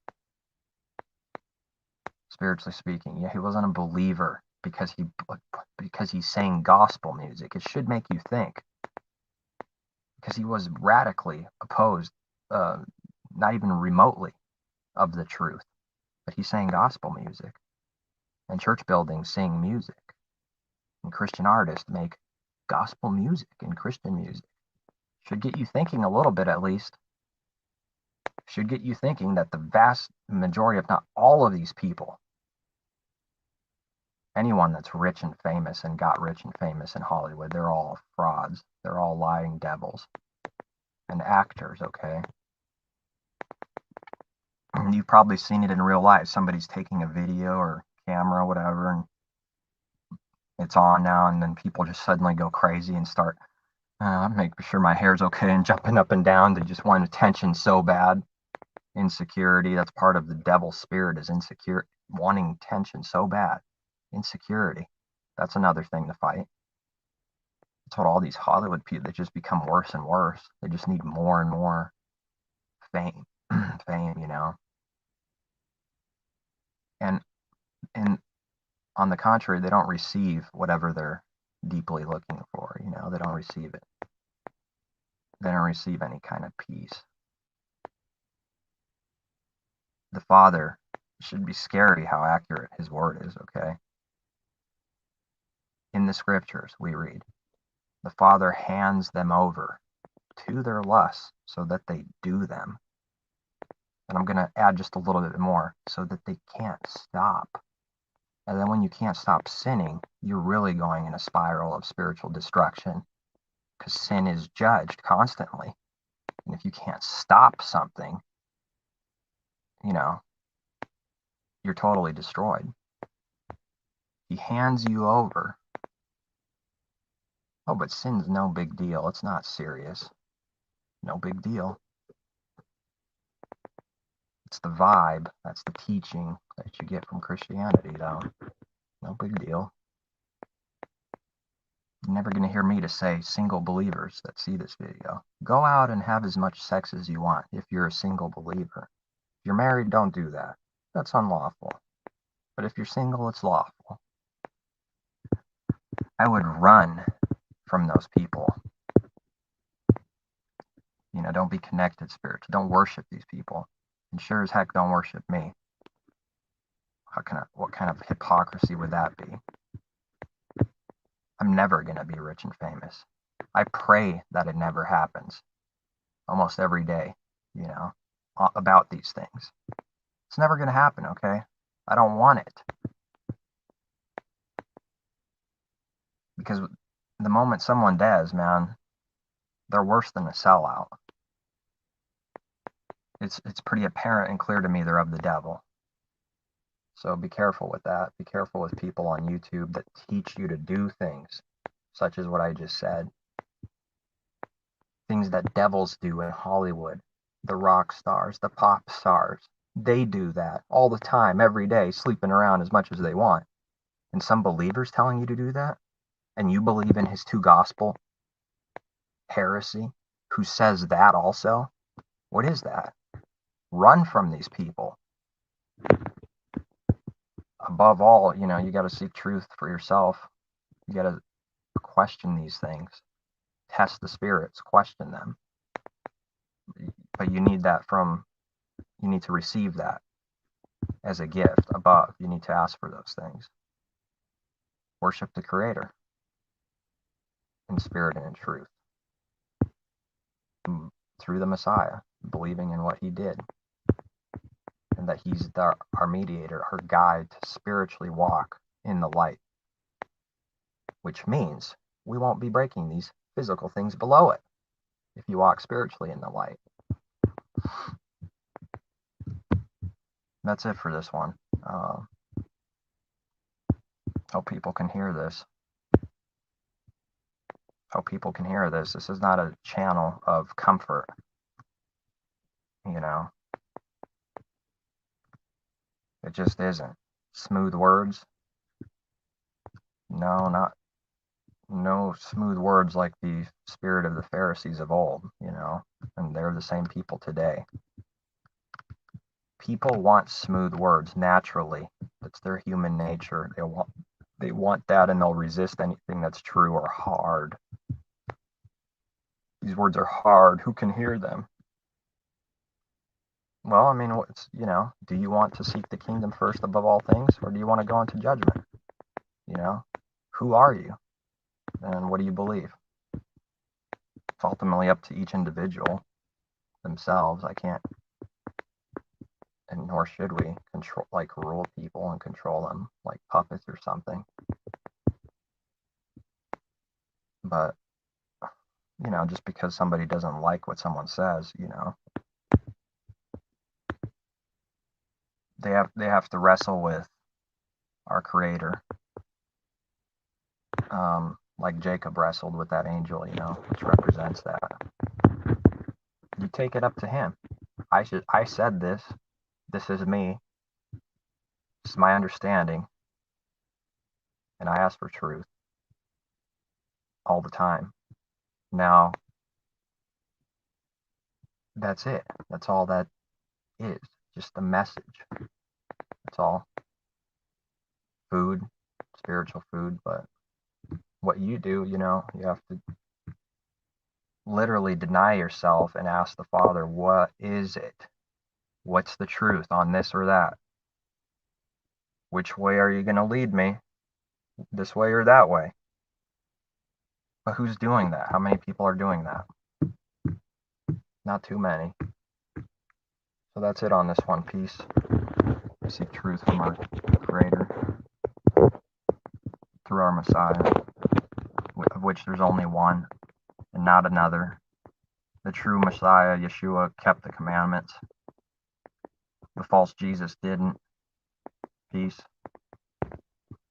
spiritually speaking. Yeah, he wasn't a believer because he sang gospel music. It should make you think, because he was radically opposed, not even remotely, of the truth. But he sang gospel music, and church buildings sing music, and Christian artists make gospel music and Christian music. should get you thinking a little bit at least. Should get you thinking that the vast majority, if not all of these people, anyone that's rich and famous and got rich and famous in Hollywood, they're all frauds. They're all lying devils and actors, okay? You've probably seen it in real life. Somebody's taking a video or camera or whatever, and it's on now, and then people just suddenly go crazy and start making sure my hair's okay and jumping up and down. They just want attention so bad. Insecurity, that's part of the devil's spirit, is insecure, wanting attention so bad. Insecurity, that's another thing to fight. That's what all these Hollywood people, they just become worse and worse. They just need more and more fame, fame, you know. And on the contrary, they don't receive whatever they're deeply looking for, you know. They don't receive it. They don't receive any kind of peace. The Father, should be scary how accurate his word is, okay? In the scriptures, we read, the Father hands them over to their lusts so that they do them. And I'm going to add just a little bit more, so that they can't stop. And then when you can't stop sinning, you're really going in a spiral of spiritual destruction, because sin is judged constantly. And if you can't stop something, you know, you're totally destroyed. He hands you over. Oh, but sin's no big deal. It's not serious. No big deal. It's the vibe. That's the teaching that you get from Christianity, though. No big deal. You're never going to hear me to say, single believers that see this video, go out and have as much sex as you want if you're a single believer. If you're married, don't do that. That's unlawful. But if you're single, it's lawful. I would run from those people. You know, don't be connected spirits. Don't worship these people. And sure as heck, don't worship me. What kind of hypocrisy would that be? I'm never going to be rich and famous. I pray that it never happens. Almost every day, you know, about these things. It's never going to happen, okay? I don't want it. Because the moment someone does, man, they're worse than a sellout. It's pretty apparent and clear to me they're of the devil. So be careful with that. Be careful with people on YouTube that teach you to do things, such as what I just said. Things that devils do in Hollywood. The rock stars, the pop stars. They do that all the time, every day, sleeping around as much as they want. And some believers telling you to do that? And you believe in his two gospel heresy? Who says that also? What is that? Run from these people. Above all, you know, you got to seek truth for yourself. You got to question these things. Test the spirits, question them. But you need that you need to receive that as a gift above. You need to ask for those things. Worship the Creator in spirit and in truth. Through the Messiah, believing in what he did. And that he's our mediator, our guide to spiritually walk in the light. Which means we won't be breaking these physical things below it if you walk spiritually in the light. That's it for this one. Hope people can hear this. Hope people can hear this. This is not a channel of comfort. You know, it just isn't. Smooth words? No smooth words like the spirit of the Pharisees of old, you know, and they're the same people today. People want smooth words naturally. It's their human nature. They want that, and they'll resist anything that's true or hard. These words are hard. Who can hear them? Well, I mean, you know, do you want to seek the kingdom first above all things, or do you want to go into judgment? You know, who are you? And what do you believe? It's ultimately up to each individual themselves. I can't, and nor should we, rule people and control them like puppets or something. But, just because somebody doesn't like what someone says, they have to wrestle with our Creator, like Jacob wrestled with that angel, which represents that. You take it up to him. I said this. This is me. This is my understanding, and I ask for truth all the time. Now, that's it. That's all that is. Just a message. That's all. Food, spiritual food, but what you do, you have to literally deny yourself and ask the Father, what is it? What's the truth on this or that? Which way are you going to lead me? This way or that way? But who's doing that? How many people are doing that? Not too many. So that's it on this one piece. We seek truth from our Creator through our Messiah, of which there's only one and not another. The true Messiah, Yeshua, kept the commandments. The false Jesus didn't. Peace.